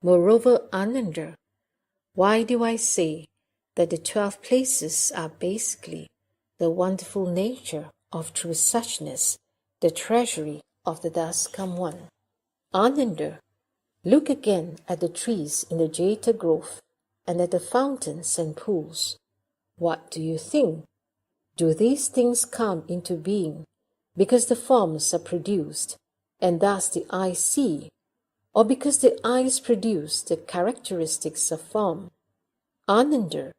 Moreover, Ananda, why do I say that the 12 places are basically the wonderful nature of true suchness, the treasury of the Thus Come One? Ananda, look again at the trees in the Jeta grove and at the fountains and pools. What do you think? Do these things come into being because the forms are produced, and thus the eye see, or because the eyes produce the characteristics of form? Ananda,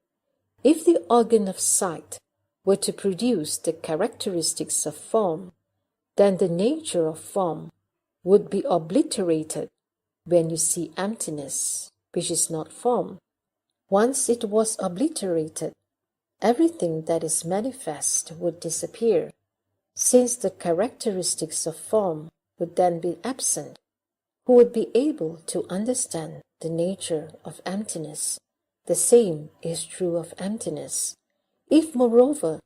if the organ of sight were to produce the characteristics of form, then the nature of form would be obliterated when you see emptiness, which is not form. Once it was obliterated, everything that is manifest would disappear, since the characteristics of form would then be absent. Who would be able to understand the nature of emptiness? The same is true of emptiness. If, moreover,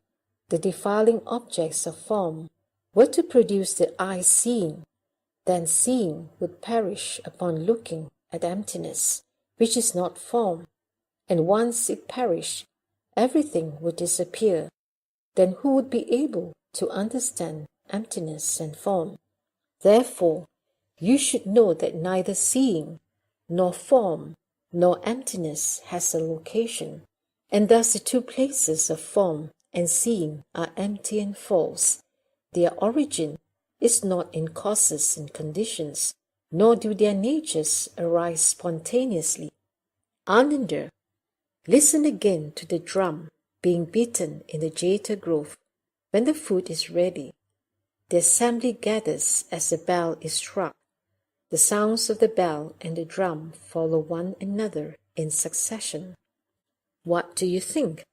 the defiling objects of form were to produce the eye seeing, then seeing would perish upon looking at emptiness, which is not form, and once it perished, everything would disappear. Then who would be able to understand emptiness and form? Therefore, you should know that neither seeing, nor form, nor emptiness has a location, and thus the 2 places of form and seeing are empty and false. Their origin is not in causes and conditions, nor do their natures arise spontaneously. Ananda, listen again to the drum being beaten in the Jeta grove when the food is ready. The assembly gathers as the bell is struck. The sounds of the bell and the drum follow one another in succession. What do you think?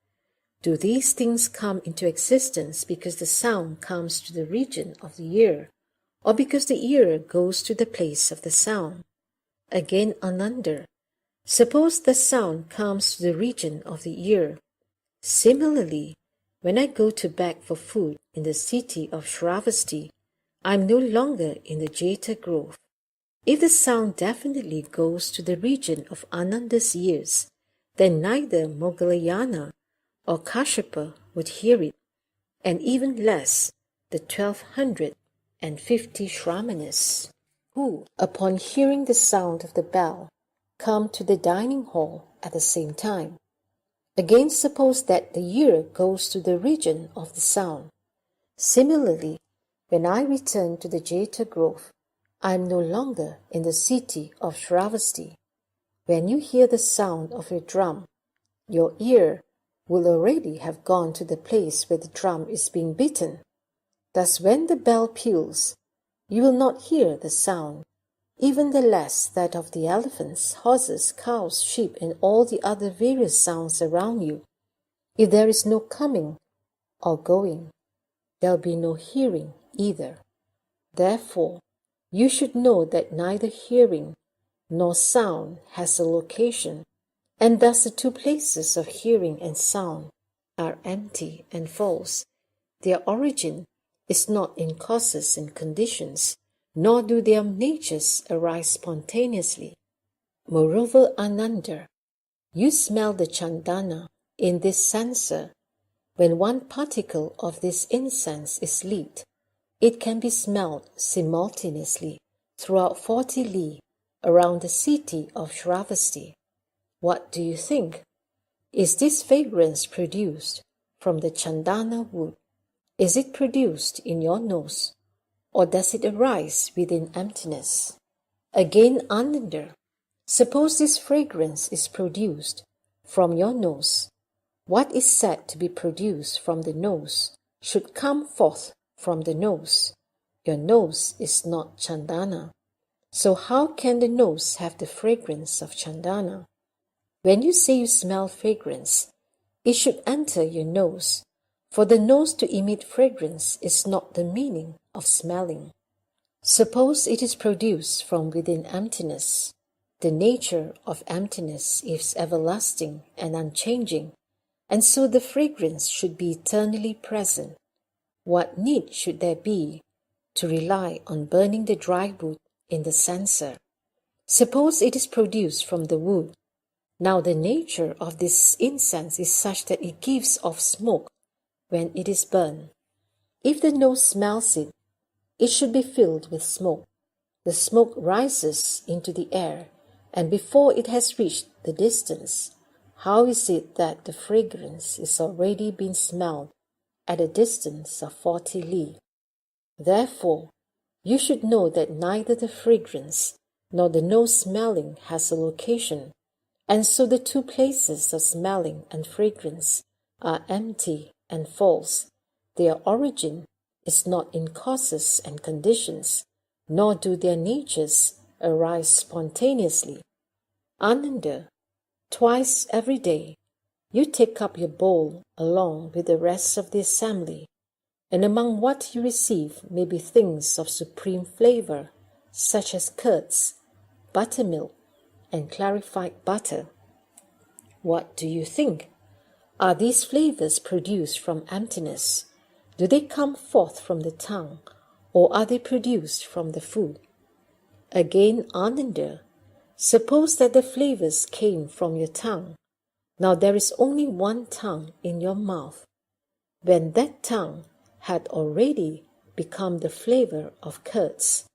Do these things come into existence because the sound comes to the region of the ear, or because the ear goes to the place of the sound? Again, Ananda, suppose the sound comes to the region of the ear. Similarly, when I go to beg for food in the city of Shravasti, I am no longer in the Jeta grove. If the sound definitely goes to the region of Ananda's ears, then neither Moggallana or Kashyapa would hear it, and even less the 1250 Shramanas, who, upon hearing the sound of the bell, come to the dining hall at the same time. Again, suppose that the ear goes to the region of the sound. Similarly, when I return to the Jeta grove, I am no longer in the city of Shravasti. When you hear the sound of a drum, your ear will already have gone to the place where the drum is being beaten. Thus, when the bell peals, you will not hear the sound, even the less that of the elephants, horses, cows, sheep, and all the other various sounds around you. If there is no coming or going, there will be no hearing either. Therefore, you should know that neither hearing nor sound has a location, and thus the 2 places of hearing and sound are empty and false. Their origin is not in causes and conditions, nor do their natures arise spontaneously. Moreover, Ananda, you smell the chandana in this censer. When one particle of this incense is lit, it can be smelled simultaneously throughout 40 li around the city of Shravasti. What do you think? Is this fragrance produced from the chandana wood? Is it produced in your nose, or does it arise within emptiness? Again, Ananda, suppose this fragrance is produced from your nose. What is said to be produced from the nose should come forth from the nose. Your nose is not chandana. So how can the nose have the fragrance of chandana? When you say you smell fragrance, it should enter your nose, for the nose to emit fragrance is not the meaning of smelling. Suppose it is produced from within emptiness. The nature of emptiness is everlasting and unchanging, and so the fragrance should be eternally present. What need should there be to rely on burning the dry wood in the censer? Suppose it is produced from the wood. Now the nature of this incense is such that it gives off smoke when it is burned. If the nose smells it, it should be filled with smoke. The smoke rises into the air, and before it has reached the distance, how is it that the fragrance is already being smelled at a distance of 40 li? Therefore, you should know that neither the fragrance nor the nose smelling has a location, and so the two places of smelling and fragrance are empty and false. Their origin is not in causes and conditions, nor do their natures arise spontaneously. Ananda, twice every day, you take up your bowl along with the rest of the assembly, and among what you receive may be things of supreme flavor, such as curds, buttermilk, and clarified butter. What do you think? Are these flavors produced from emptiness? Do they come forth from the tongue, or are they produced from the food? Again, Ananda, suppose that the flavors came from your tongue. Now there is only one tongue in your mouth. When that tongue had already become the flavor of curds,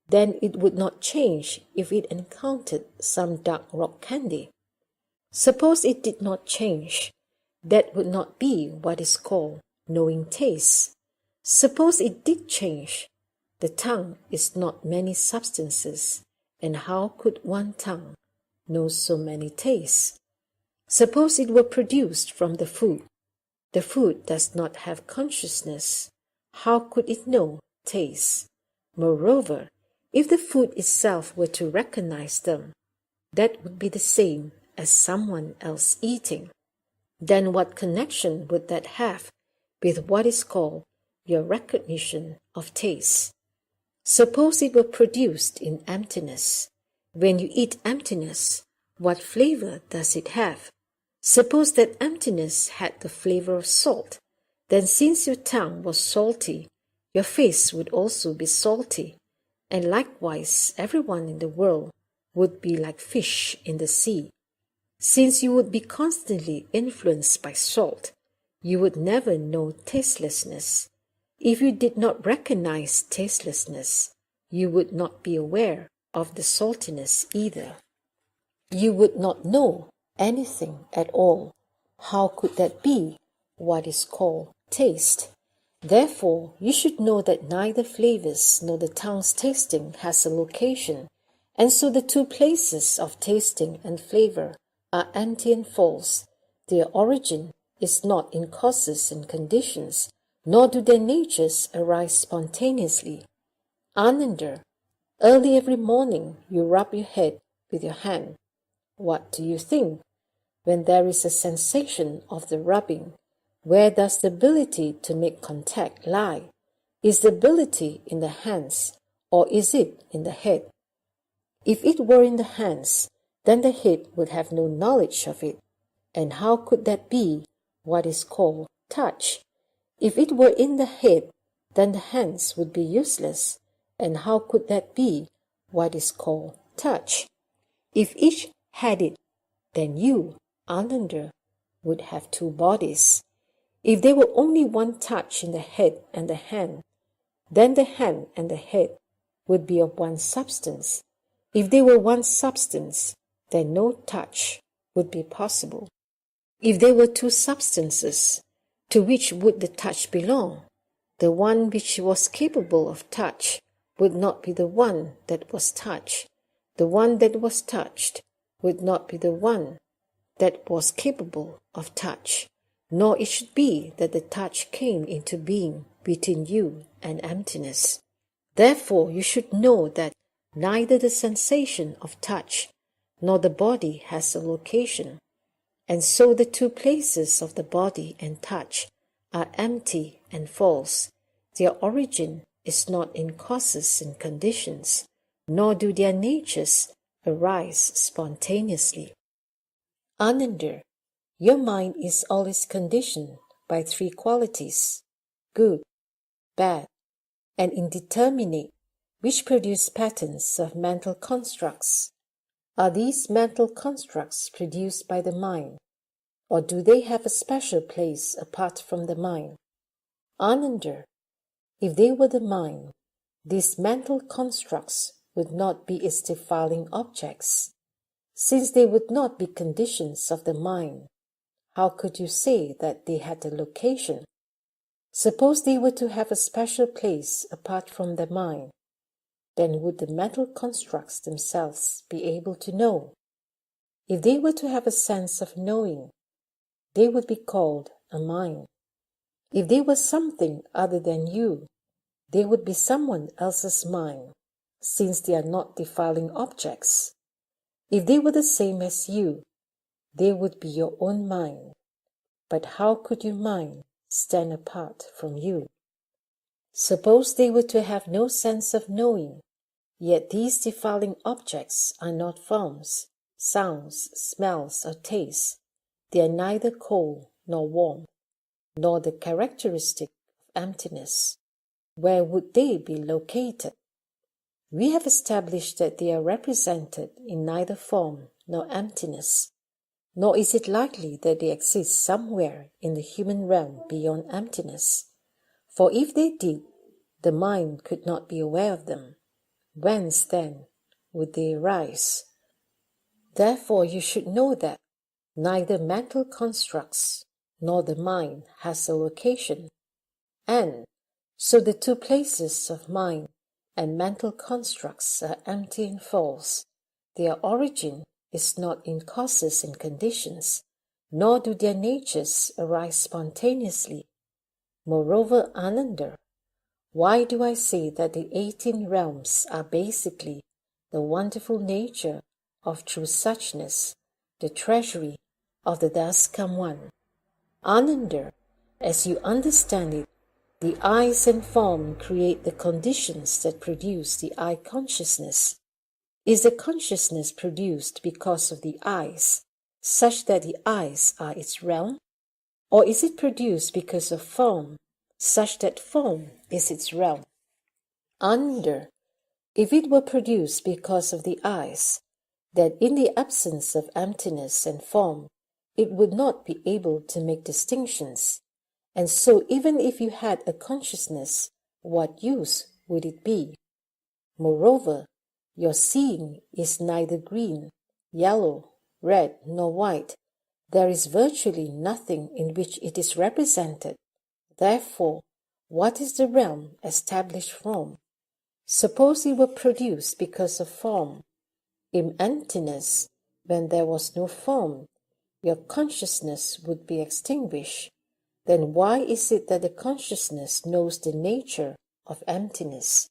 then it would not change if it encountered some dark rock candy. Suppose it did not change, that would not be what is called knowing taste. Suppose it did change, the tongue is not many substances, and how could one tongue know so many tastes? Suppose it were produced from the food. The food does not have consciousness. How could it know taste? Moreover, if the food itself were to recognize them, that would be the same as someone else eating. Then what connection would that have with what is called your recognition of taste? Suppose it were produced in emptiness. When you eat emptiness, what flavor does it have? Suppose that emptiness had the flavor of salt, then since your tongue was salty, your face would also be salty, and likewise everyone in the world would be like fish in the sea. Since you would be constantly influenced by salt, you would never know tastelessness. If you did not recognize tastelessness, you would not be aware of the saltiness either. You would not know anything at all. How could that be what is called taste? Therefore, you should know that neither flavors nor the tongue's tasting has a location, and so the two places of tasting and flavor are empty and false. Their origin is not in causes and conditions, nor do their natures arise spontaneously. Ananda, early every morning you rub your head with your hand. What do you think? When there is a sensation of the rubbing, where does the ability to make contact lie? Is the ability in the hands, or is it in the head? If it were in the hands, then the head would have no knowledge of it. And how could that be what is called touch? If it were in the head, then the hands would be useless. And how could that be what is called touch? If each had it, then you, Ananda, would have two bodies. If there were only one touch in the head and the hand, then the hand and the head would be of one substance. If they were one substance, then no touch would be possible. If there were two substances, to which would the touch belong? The one which was capable of touch would not be the one that was touched. The one that was touched would not be the one that was capable of touch, nor it should be that the touch came into being between you and emptiness. Therefore, you should know that neither the sensation of touch nor the body has a location, and so the two places of the body and touch are empty and false. Their origin is not in causes and conditions, nor do their natures arise spontaneously. Ananda, your mind is always conditioned by three qualities: good, bad, and indeterminate, which produce patterns of mental constructs Are these mental constructs produced by the mind, or do they have a special place apart from the mind? Ananda, if they were the mind, these mental constructs would not be its defiling objects. Since they would not be conditions of the mind, how could you say that they had a location? Suppose they were to have a special place apart from the mind, then would the mental constructs themselves be able to know? If they were to have a sense of knowing, they would be called a mind. If they were something other than you, they would be someone else's mind, since they are not defiling objects. If they were the same as you, they would be your own mind. But how could your mind stand apart from you? Suppose they were to have no sense of knowing, yet these defiling objects are not forms, sounds, smells, or tastes. They are neither cold nor warm, nor the characteristic of emptiness. Where would they be located? We have established that they are represented in neither form nor emptiness, nor is it likely that they exist somewhere in the human realm beyond emptiness. For if they did, the mind could not be aware of them. Whence, then, would they arise? Therefore you should know that neither mental constructs nor the mind has a location, and so the two places of mind and mental constructs are empty and false. Their origin is not in causes and conditions, nor do their natures arise spontaneously. Moreover, Ananda, why do I say that the 18 realms are basically the wonderful nature of true suchness, the treasury of the thus come one? Ananda, as you understand it, the eyes and form create the conditions that produce the eye consciousness. Is the consciousness produced because of the eyes, such that the eyes are its realm? Or is it produced because of form, such that form is its realm? Ananda, if it were produced because of the eyes, then in the absence of emptiness and form, it would not be able to make distinctions. And so even if you had a consciousness, what use would it be? Moreover, your seeing is neither green, yellow, red, nor white. There is virtually nothing in which it is represented. Therefore, what is the realm established from? Suppose it were produced because of form. In emptiness, when there was no form, your consciousness would be extinguished. Then why is it that the consciousness knows the nature of emptiness?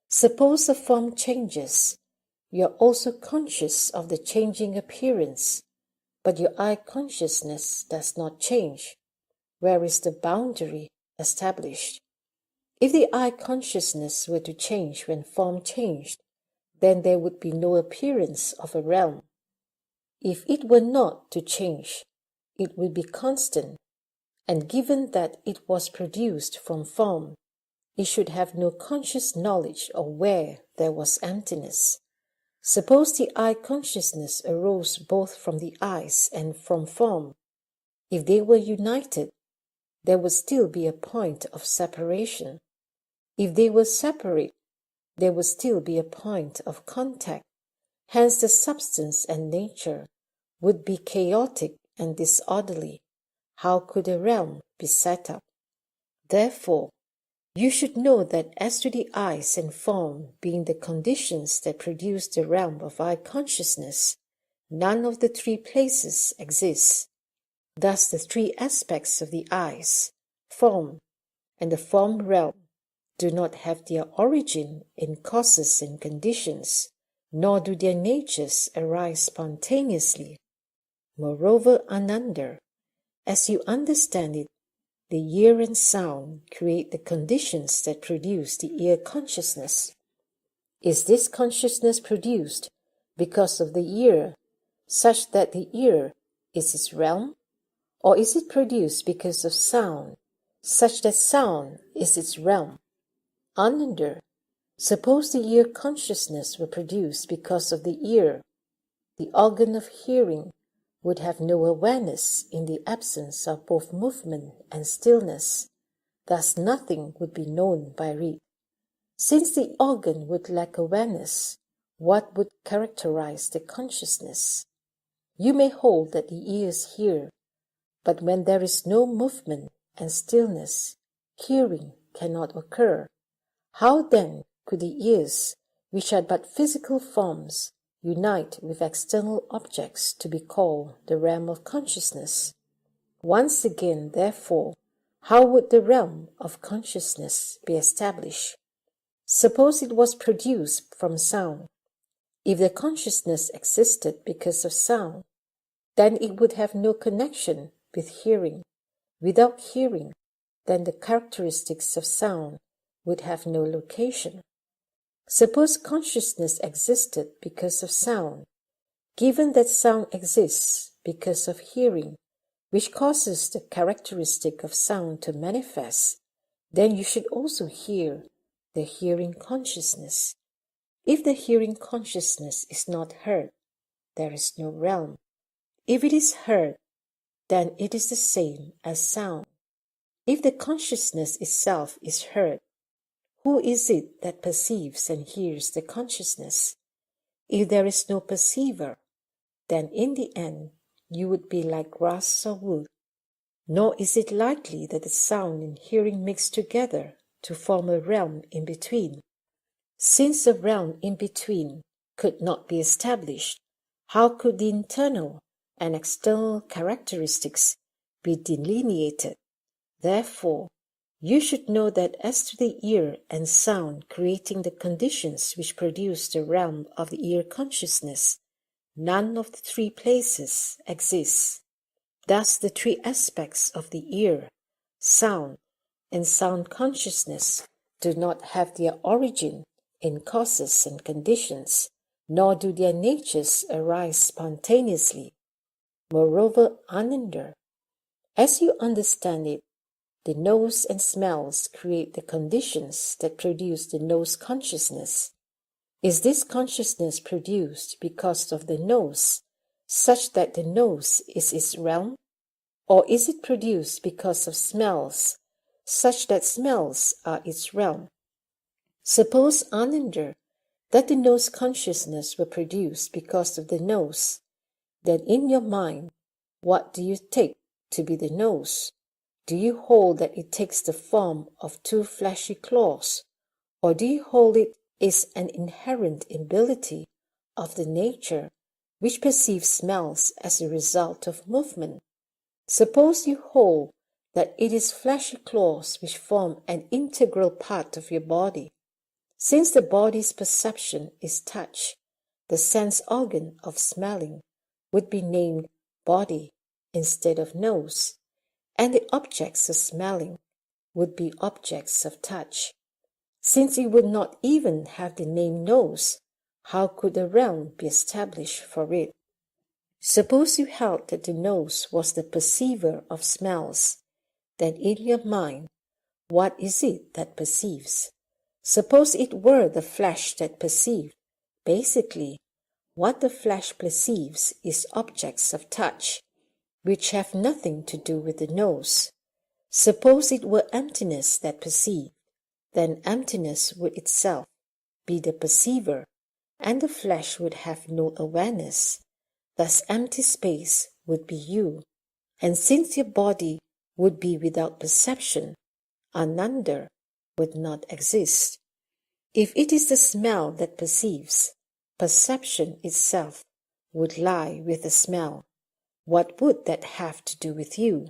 Suppose the form changes, you are also conscious of the changing appearance, but your eye consciousness does not change. Where is the boundary established? If the eye consciousness were to change when form changed, then there would be no appearance of a realm. If it were not to change, it would be constant, and given that it was produced from form, it should have no conscious knowledge of where there was emptiness. Suppose the eye consciousness arose both from the eyes and from form. If they were united, there would still be a point of separation. If they were separate, there would still be a point of contact. Hence the substance and nature would be chaotic and disorderly. How could a realm be set up? Therefore, you should know that as to the eyes and form being the conditions that produce the realm of eye consciousness, none of the three places exists. Thus the three aspects of the eyes, form, and the form realm do not have their origin in causes and conditions, nor do their natures arise spontaneously. Moreover, Ananda, as you understand it, the ear and sound create the conditions that produce the ear consciousness. Is this consciousness produced because of the ear, such that the ear is its realm? Or is it produced because of sound, such that sound is its realm? Ananda, suppose the ear consciousness were produced because of the ear, The organ of hearing would have no awareness in the absence of both movement and stillness. Thus nothing would be known by it. Since the organ would lack awareness, what would characterize the consciousness? You may hold that the ears hear, but when there is no movement and stillness, hearing cannot occur. How then could the ears, which are but physical forms, unite with external objects to be called the realm of consciousness? Once again, therefore, how would the realm of consciousness be established? Suppose it was produced from sound. If the consciousness existed because of sound, then it would have no connection with hearing. Without hearing, then the characteristics of sound would have no location. Suppose consciousness existed because of sound. Given that sound exists because of hearing, which causes the characteristic of sound to manifest, then you should also hear the hearing consciousness. If the hearing consciousness is not heard, there is no realm. If it is heard, then it is the same as sound. If the consciousness itself is heard, who is it that perceives and hears the consciousness? If there is no perceiver, then in the end you would be like grass or wood. Nor is it likely that the sound and hearing mix together to form a realm in between. Since a realm in between could not be established, how could the internal and external characteristics be delineated? Therefore, you should know that as to the ear and sound creating the conditions which produce the realm of the ear consciousness, none of the three places exists. Thus the three aspects of the ear, sound, and sound consciousness do not have their origin in causes and conditions, nor do their natures arise spontaneously. Moreover, Ananda, as you understand it, the nose and smells create the conditions that produce the nose consciousness. Is this consciousness produced because of the nose, such that the nose is its realm? Or is it produced because of smells, such that smells are its realm? Suppose, Ananda, that the nose consciousness were produced because of the nose. Then in your mind, what do you take to be the nose? Do you hold that it takes the form of two fleshy claws, or do you hold it is an inherent ability of the nature which perceives smells as a result of movement? Suppose you hold that it is fleshy claws which form an integral part of your body. Since the body's perception is touch, the sense organ of smelling would be named body instead of nose, and the objects of smelling would be objects of touch. Since it would not even have the name nose, how could a realm be established for it? Suppose you held that the nose was the perceiver of smells, then in your mind, what is it that perceives? Suppose it were the flesh that perceived. Basically, what the flesh perceives is objects of touch, which have nothing to do with the nose. Suppose it were emptiness that perceived, then emptiness would itself be the perceiver, and the flesh would have no awareness. Thus empty space would be you, and since your body would be without perception, Ananda would not exist. If it is the smell that perceives, perception itself would lie with the smell. What would that have to do with you?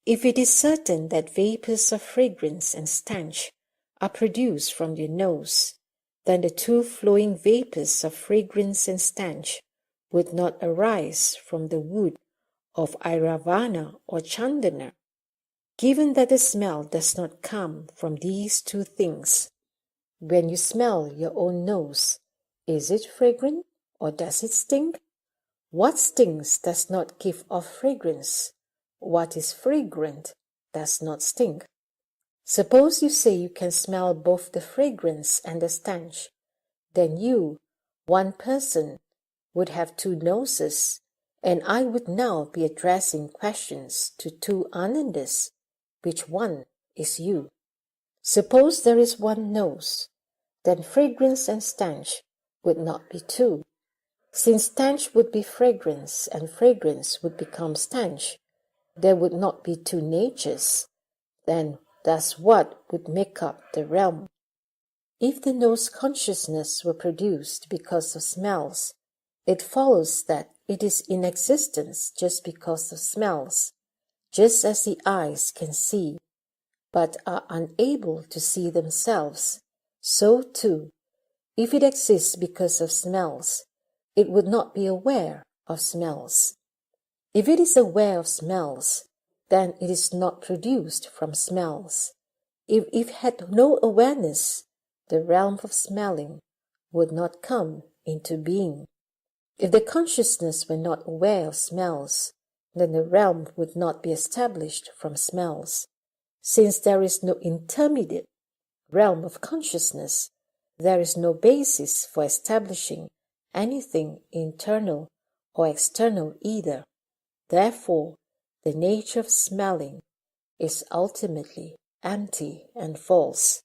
If it is certain that vapors of fragrance and stench are produced from your nose, then the two flowing vapors of fragrance and stench would not arise from the wood of Airavana or Chandana. Given that the smell does not come from these two things, when you smell your own nose, is it fragrant or does it stink? What stinks does not give off fragrance. What is fragrant does not stink. Suppose you say you can smell both the fragrance and the stench. Then you, one person, would have two noses, and I would now be addressing questions to two Anandas. Which one is you? Suppose there is one nose, then fragrance and stench would not be two. Since stench would be fragrance and fragrance would become stench, there would not be two natures. Then thus what would make up the realm? If the nose consciousness were produced because of smells, it follows that it is in existence just because of smells, just as the eyes can see, but are unable to see themselves. So too, if it exists because of smells, it would not be aware of smells. If it is aware of smells, then it is not produced from smells. If it had no awareness, the realm of smelling would not come into being. If the consciousness were not aware of smells, then the realm would not be established from smells. Since there is no intermediate realm of consciousness, there is no basis for establishing anything internal or external either. Therefore, the nature of smelling is ultimately empty and false.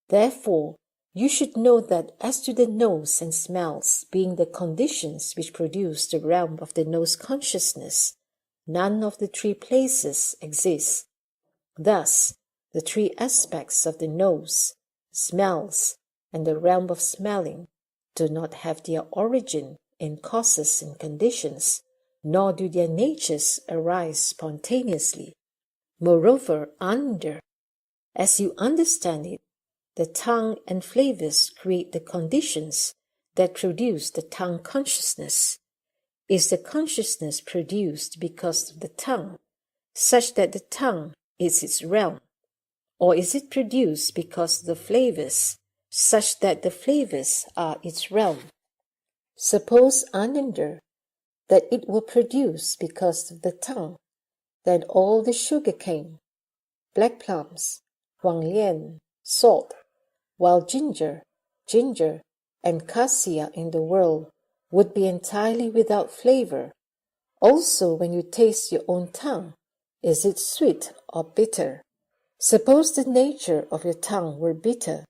Therefore, you should know that as to the nose and smells being the conditions which produce the realm of the nose consciousness, none of the three places exists. Thus, the three aspects of the nose, smells, and the realm of smelling do not have their origin in causes and conditions, nor do their natures arise spontaneously. Moreover, as you understand it, the tongue and flavors create the conditions that produce the tongue consciousness. Is the consciousness produced because of the tongue, such that the tongue is its realm? Or is it produced because of the flavors, such that the flavors are its realm? Suppose, Ananda, that it were produced because of the tongue, then all the sugar cane, black plums, huanglian, salt, while ginger, and cassia in the world would be entirely without flavor. Also, when you taste your own tongue, is it sweet or bitter? Suppose the nature of your tongue were bitter,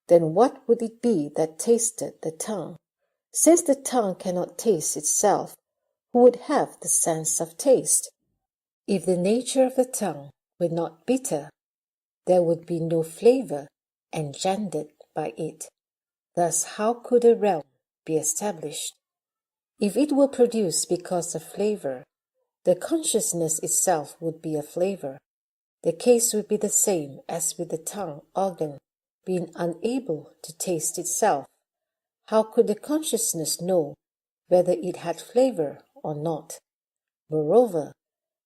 then what would it be that tasted the tongue? Since the tongue cannot taste itself, who would have the sense of taste? If the nature of the tongue were not bitter, there would be no flavor engendered by it. Thus, how could a realm be established? If it were produced because of flavor, the consciousness itself would be a flavor. The case would be the same as with the tongue organ being unable to taste itself. How could the consciousness know whether it had flavor or not? Moreover,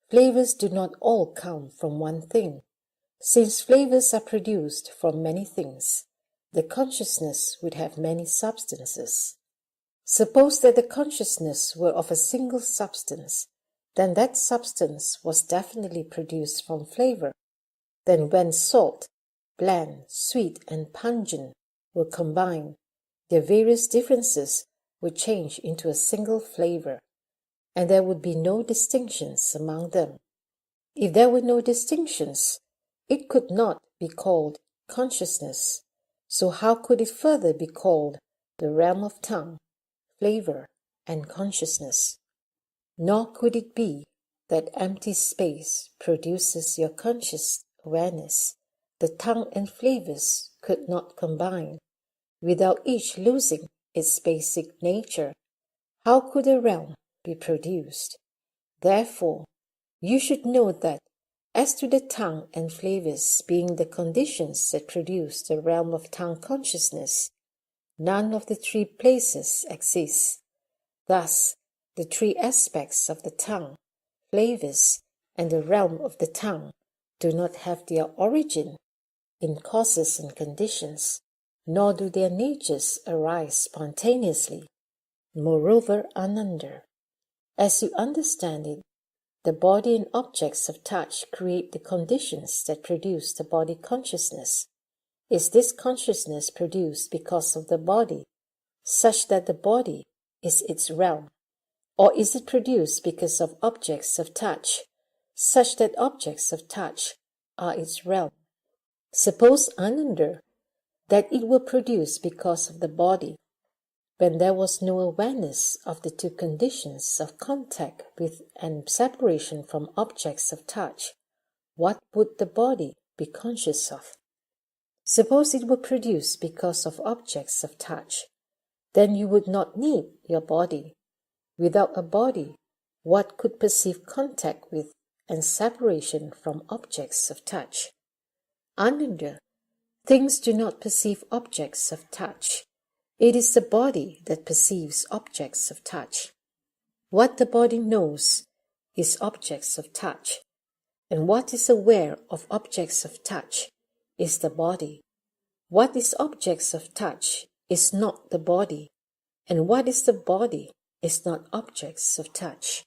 flavors do not all come from one thing. Since flavors are produced from many things, the consciousness would have many substances. Suppose that the consciousness were of a single substance, then that substance was definitely produced from flavor. Then when salt, bland, sweet, and pungent were combined, their various differences would change into a single flavor, and there would be no distinctions among them. If there were no distinctions, it could not be called consciousness. So how could it further be called the realm of tongue, flavor, and consciousness? Nor could it be that empty space produces your conscious awareness. The tongue and flavors could not combine, without each losing its basic nature. How could a realm be produced? Therefore, you should know that as to the tongue and flavors being the conditions that produce the realm of tongue consciousness, none of the three places exists. Thus, the three aspects of the tongue, flavors, and the realm of the tongue do not have their origin in causes and conditions, nor do their natures arise spontaneously. Moreover, Ananda, as you understand it, the body and objects of touch create the conditions that produce the body consciousness. Is this consciousness produced because of the body, such that the body is its realm? Or is it produced because of objects of touch, such that objects of touch are its realm? Suppose, Ananda, that it were produced because of the body, when there was no awareness of the two conditions of contact with and separation from objects of touch. What would the body be conscious of? Suppose it were produced because of objects of touch, then you would not need your body. Without a body, what could perceive contact with and separation from objects of touch? Ananda, things do not perceive objects of touch. It is the body that perceives objects of touch. What the body knows is objects of touch, and what is aware of objects of touch is the body. What is objects of touch is not the body, and what is the body is not objects of touch.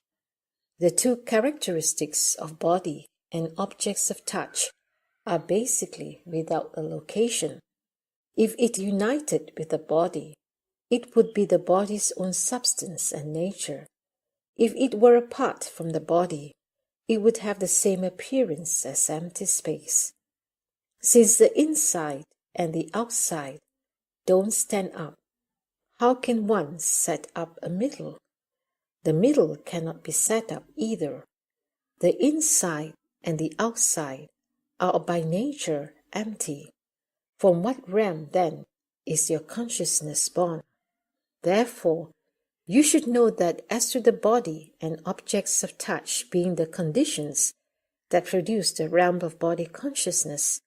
The two characteristics of body and objects of touch are basically without a location. If it united with the body, it would be the body's own substance and nature. If it were apart from the body, it would have the same appearance as empty space. Since the inside and the outside don't stand up, how can one set up a middle? The middle cannot be set up either. The inside and the outside are by nature empty. From what realm, then, is your consciousness born? Therefore, you should know that as to the body and objects of touch being the conditions that produce the realm of body consciousness,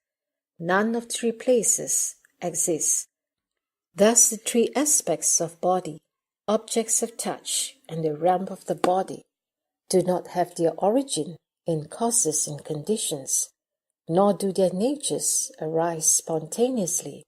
none of three places exists. Thus the three aspects of body, objects of touch, and the realm of the body do not have their origin in causes and conditions, nor do their natures arise spontaneously.